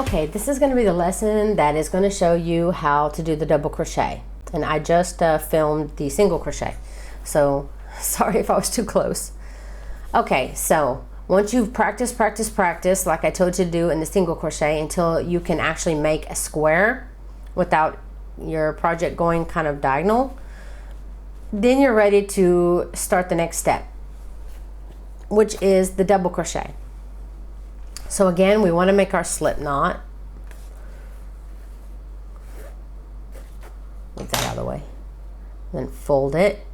Okay, this is going to be the lesson that is going to show you how to do the double crochet. And I just filmed the single crochet, so sorry if I was too close. Okay, so once you've practiced like I told you to do in the single crochet until you can actually make a square without your project going kind of diagonal, then you're ready to start the next step, which is the double crochet. So again, we want to make our slip knot. Move that out of the way. Then fold it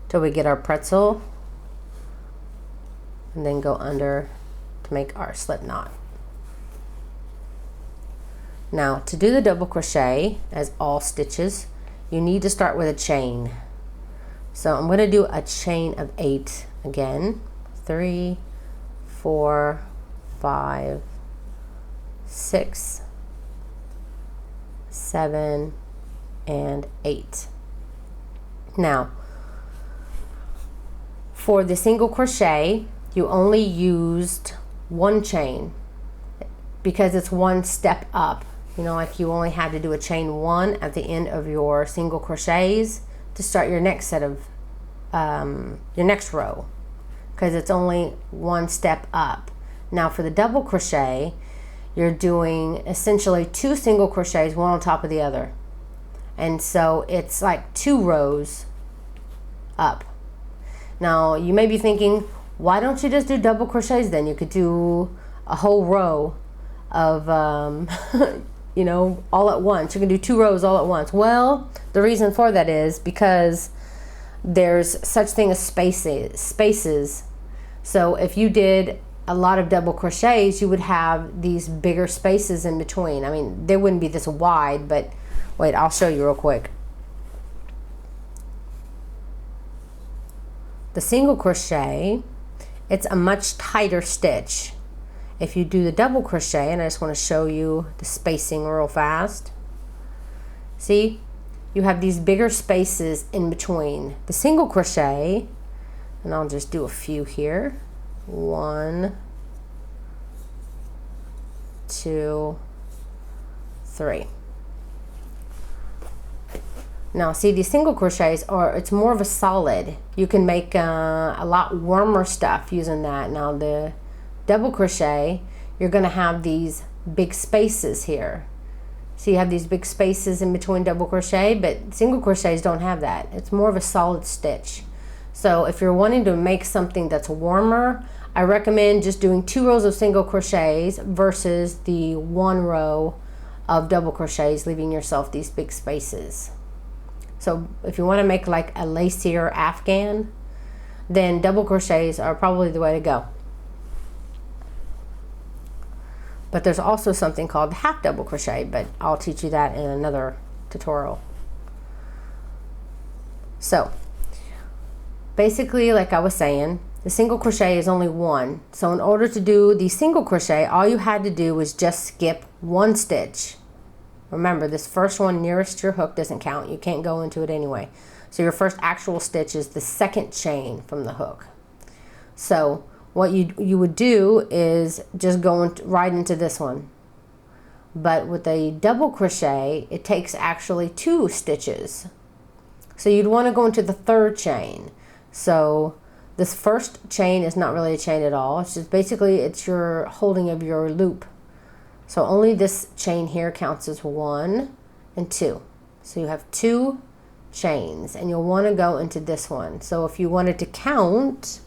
till we get our pretzel, and then go under to make our slip knot. Now, to do the double crochet, as all stitches, you need to start with a chain. So I'm going to do a chain of 8 again. 3, 4, 5, 6, 7, and 8. Now, for the single crochet, you only used 1 chain because it's 1 step up. You know, like you only had to do a chain 1 at the end of your single crochets to start your next set of your next row, because it's only 1 step up. Now for the double crochet, you're doing essentially 2 single crochets, one on top of the other. And so it's like 2 rows up. Now you may be thinking, why don't you just do double crochets then? You could do a whole row of, you know, all at once. You can do 2 rows all at once. Well, the reason for that is because there's such thing as spaces. So if you did a lot of double crochets, you would have these bigger spaces in between. I mean, they wouldn't be this wide, but wait, I'll show you real quick. The single crochet, it's a much tighter stitch. If you do the double crochet, and I just want to show you the spacing real fast. See, you have these bigger spaces in between. The single crochet, and I'll just do a few here. 1, 2, 3. Now see, these single crochets it's more of a solid. You can make a lot warmer stuff using that. Now the double crochet, you're going to have these big spaces here. So you have these big spaces in between double crochet, but single crochets don't have that. It's more of a solid stitch. So if you're wanting to make something that's warmer, I recommend just doing 2 rows of single crochets versus the 1 row of double crochets, leaving yourself these big spaces. So if you want to make like a lacier afghan, then double crochets are probably the way to go. But there's also something called half double crochet, but I'll teach you that in another tutorial. So basically, like I was saying, the single crochet is only 1. So in order to do the single crochet, all you had to do was just skip 1 stitch. Remember, this first one nearest your hook doesn't count. You can't go into it anyway. So your first actual stitch is the 2nd chain from the hook. So what you would do is just go right into this one. But with a double crochet, it takes actually 2 stitches. So you'd want to go into the 3rd chain. So this first chain is not really a chain at all. It's just basically it's your holding of your loop. So only this chain here counts as 1 and 2. So you have 2 chains, and you'll want to go into this one. So if you wanted to count,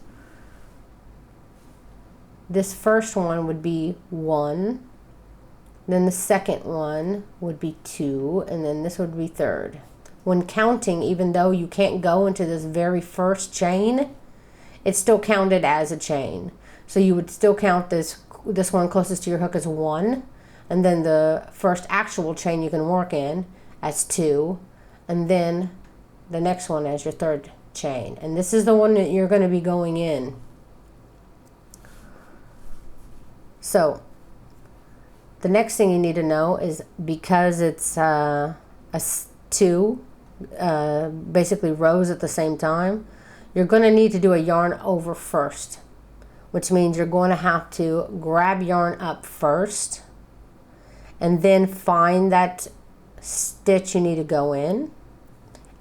this first one would be 1, then the second one would be 2, and then this would be 3rd. When counting, even though you can't go into this very first chain, it's still counted as a chain. So you would still count this one closest to your hook as 1, and then the first actual chain you can work in as 2, and then the next one as your 3rd chain. And this is the one that you're going to be going in. So the next thing you need to know is, because it's 2 basically rows at the same time, you're going to need to do a yarn over first, which means you're going to have to grab yarn up first and then find that stitch you need to go in,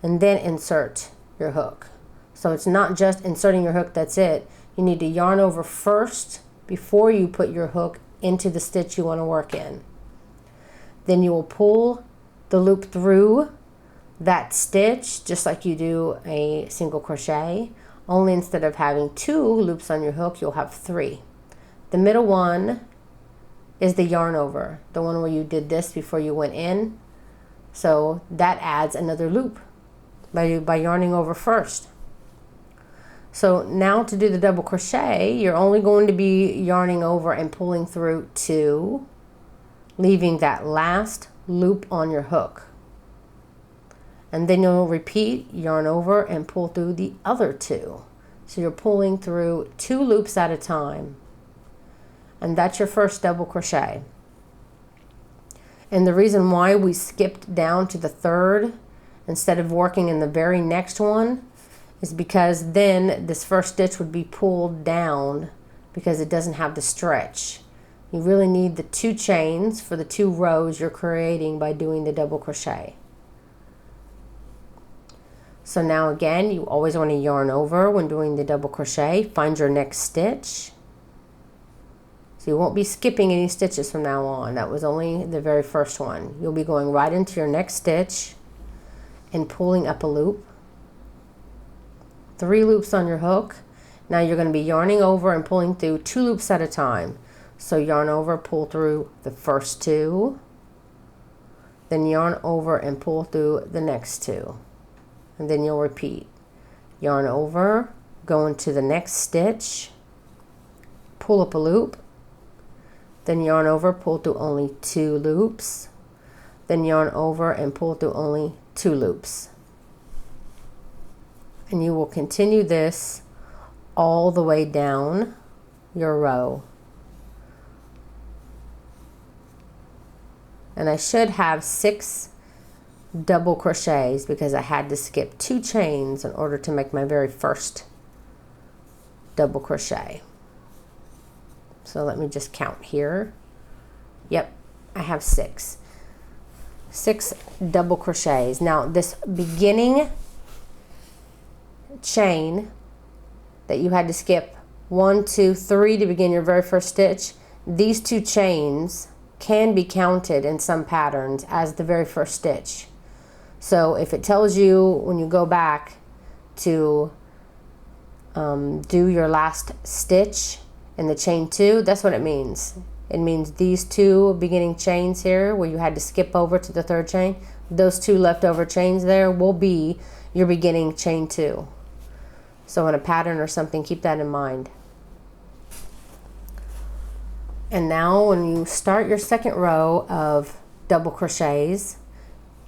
and then insert your hook. So it's not just inserting your hook, that's it. You need to yarn over first before you put your hook into the stitch you want to work in. Then you will pull the loop through that stitch just like you do a single crochet, only instead of having 2 loops on your hook, you'll have 3. The middle one is the yarn over, the one where you did this before you went in. So that adds another loop by yarning over first. So now to do the double crochet, you're only going to be yarning over and pulling through 2, leaving that last loop on your hook. And then you'll repeat, yarn over and pull through the other 2. So you're pulling through 2 loops at a time. And that's your first double crochet. And the reason why we skipped down to the 3rd instead of working in the very next one is because then this first stitch would be pulled down because it doesn't have the stretch. You really need the 2 chains for the 2 rows you're creating by doing the double crochet. So now again, you always want to yarn over when doing the double crochet. Find your next stitch. So you won't be skipping any stitches from now on. That was only the very first one. You'll be going right into your next stitch and pulling up a loop. 3 loops on your hook. Now you're going to be yarning over and pulling through 2 loops at a time. So yarn over, pull through the first 2. Then yarn over and pull through the next 2. And then you'll repeat. Yarn over, go into the next stitch, pull up a loop, then yarn over, pull through only 2 loops, then yarn over and pull through only 2 loops. And you will continue this all the way down your row. And I should have 6 double crochets because I had to skip 2 chains in order to make my very first double crochet. So let me just count here. Yep, I have 6 double crochets. Now this beginning chain that you had to skip 1, 2, 3 to begin your very first stitch, these 2 chains can be counted in some patterns as the very first stitch. So if it tells you when you go back to do your last stitch in the chain 2, that's what it means. It means these 2 beginning chains here where you had to skip over to the 3rd chain, those 2 leftover chains there will be your beginning chain 2. So in a pattern or something, keep that in mind. And now when you start your second row of double crochets,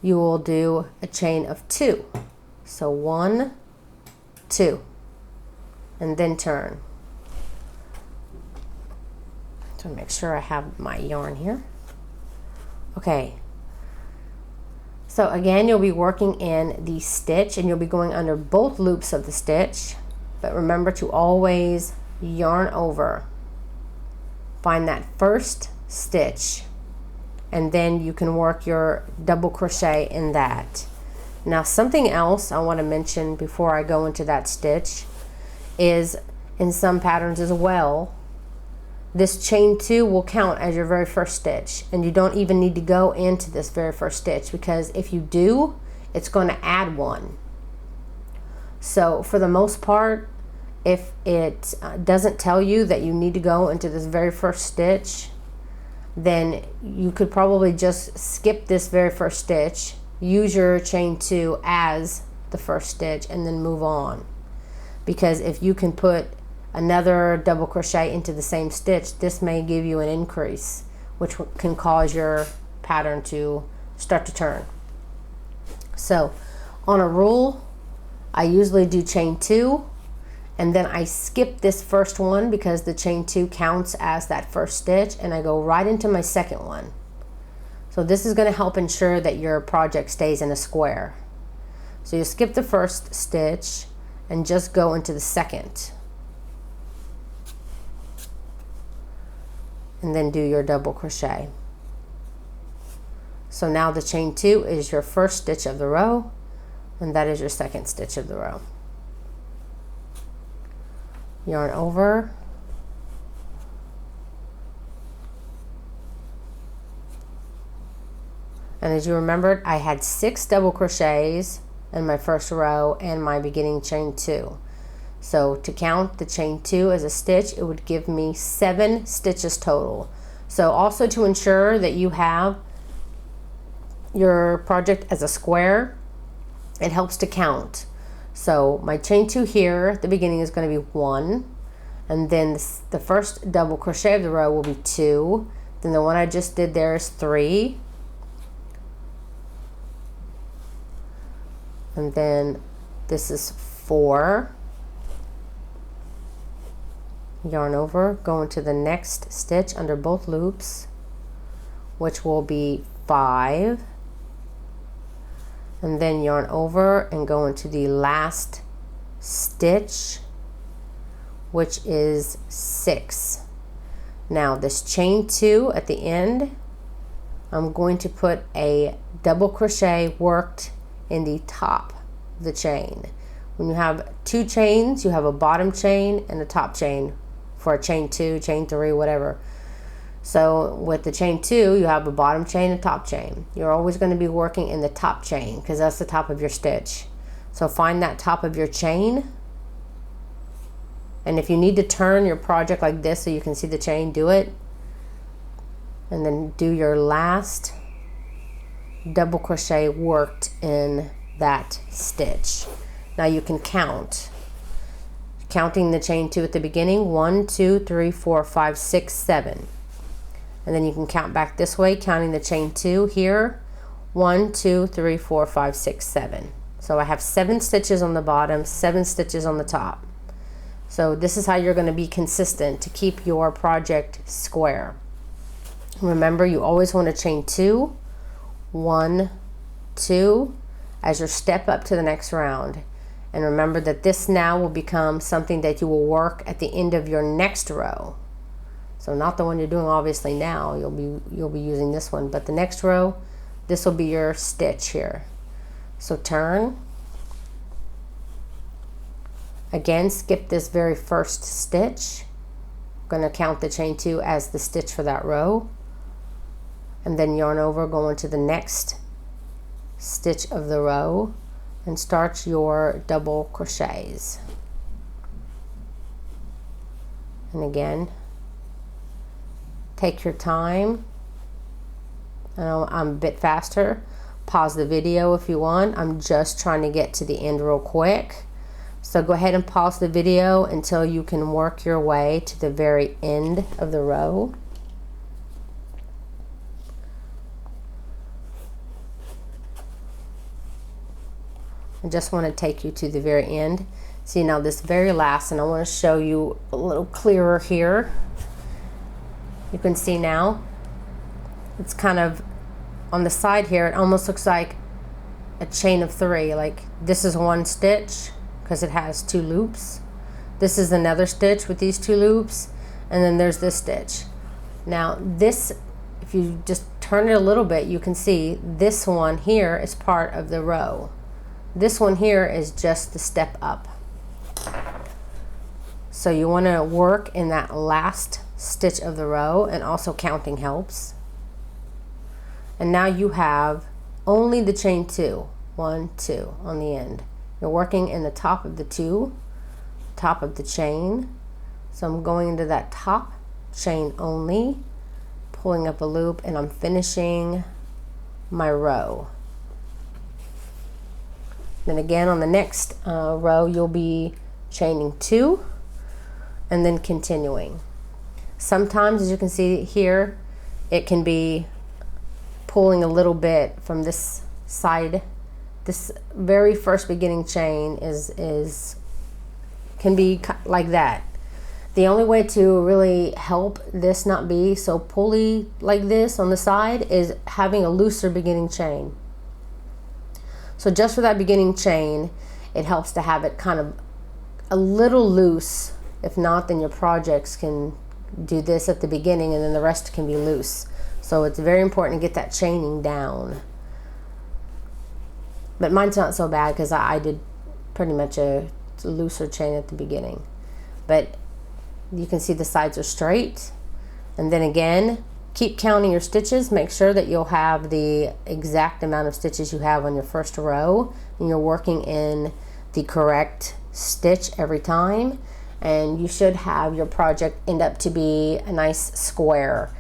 you will do a chain of 2. So 1, 2, and then turn. So make sure I have my yarn here. Okay. So again, you'll be working in the stitch and you'll be going under both loops of the stitch, but remember to always yarn over. Find that first stitch and then you can work your double crochet in that. Now something else I want to mention before I go into that stitch is in some patterns as well, this chain 2 will count as your very first stitch and you don't even need to go into this very first stitch because if you do, it's going to add 1. So for the most part, if it doesn't tell you that you need to go into this very first stitch, then you could probably just skip this very first stitch, use your chain 2 as the first stitch and then move on. Because if you can put another double crochet into the same stitch, this may give you an increase, which can cause your pattern to start to turn. So on a rule, I usually do chain 2 and then I skip this first one because the chain 2 counts as that first stitch and I go right into my second one. So this is going to help ensure that your project stays in a square. So you skip the first stitch and just go into the second. And then do your double crochet. So now the chain 2 is your first stitch of the row, and that is your second stitch of the row. Yarn over, and as you remembered, I had 6 double crochets in my first row and my beginning chain 2. So to count the chain 2 as a stitch, it would give me 7 stitches total. So also to ensure that you have your project as a square, it helps to count. So my chain 2 here at the beginning is going to be 1, and then the first double crochet of the row will be 2, then the one I just did there is 3, and then this is 4. Yarn over, go into the next stitch under both loops, which will be 5, and then yarn over and go into the last stitch, which is 6. Now this chain 2 at the end, I'm going to put a double crochet worked in the top of the chain. When you have 2 chains, you have a bottom chain and a top chain for a chain 2, chain 3, whatever. So with the chain 2, you have a bottom chain and top chain. You're always going to be working in the top chain because that's the top of your stitch. So find that top of your chain, and if you need to turn your project like this so you can see the chain, do it, and then do your last double crochet worked in that stitch. Now you can count. Counting the chain 2 at the beginning, 1, 2, 3, 4, 5, 6, 7. And then you can count back this way, counting the chain 2 here, 1, 2, 3, 4, 5, 6, 7. So I have 7 stitches on the bottom, 7 stitches on the top. So this is how you're going to be consistent to keep your project square. Remember, you always want to chain 2, 1, 2 as your step up to the next round. And remember that this now will become something that you will work at the end of your next row. So not the one you're doing obviously now, you'll be using this one, but the next row, this will be your stitch here. So turn. Again, skip this very first stitch. I'm going to count the chain 2 as the stitch for that row. And then yarn over, go into the next stitch of the row and start your double crochets. And again, take your time. I know I'm a bit faster. Pause the video if you want. I'm just trying to get to the end real quick. So go ahead and pause the video until you can work your way to the very end of the row. I just want to take you to the very end. See now this very last, and I want to show you a little clearer here. You can see now it's kind of on the side here, it almost looks like a chain of 3. Like this is one stitch because it has 2 loops. This is another stitch with these 2 loops, and then there's this stitch. Now this, if you just turn it a little bit, you can see this one here is part of the row. This one here is just the step up. So you want to work in that last stitch of the row, and also counting helps. And now you have only the chain 2, 1, 2 on the end. You're working in the top of the 2, top of the chain. So I'm going into that top chain only, pulling up a loop, and I'm finishing my row. Then again on the next row you'll be chaining 2 and then continuing. Sometimes, as you can see here, it can be pulling a little bit from this side. This very first beginning chain can be like that. The only way to really help this not be so pulley like this on the side is having a looser beginning chain. So just for that beginning chain, it helps to have it kind of a little loose. If not, then your projects can do this at the beginning and then the rest can be loose. So it's very important to get that chaining down. But mine's not so bad because I did pretty much a looser chain at the beginning. But you can see the sides are straight. And then again, keep counting your stitches. Make sure that you'll have the exact amount of stitches you have on your first row, and you're working in the correct stitch every time. And you should have your project end up to be a nice square.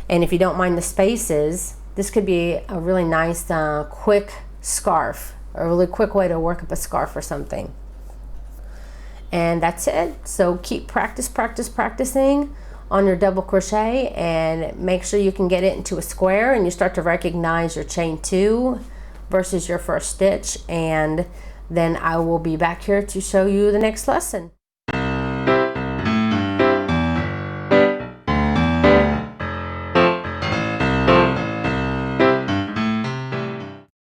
And if you don't mind the spaces, this could be a really nice quick scarf, a really quick way to work up a scarf or something. And that's it. So keep practicing on your double crochet, and make sure you can get it into a square, and you start to recognize your chain 2 versus your first stitch. And then I will be back here to show you the next lesson.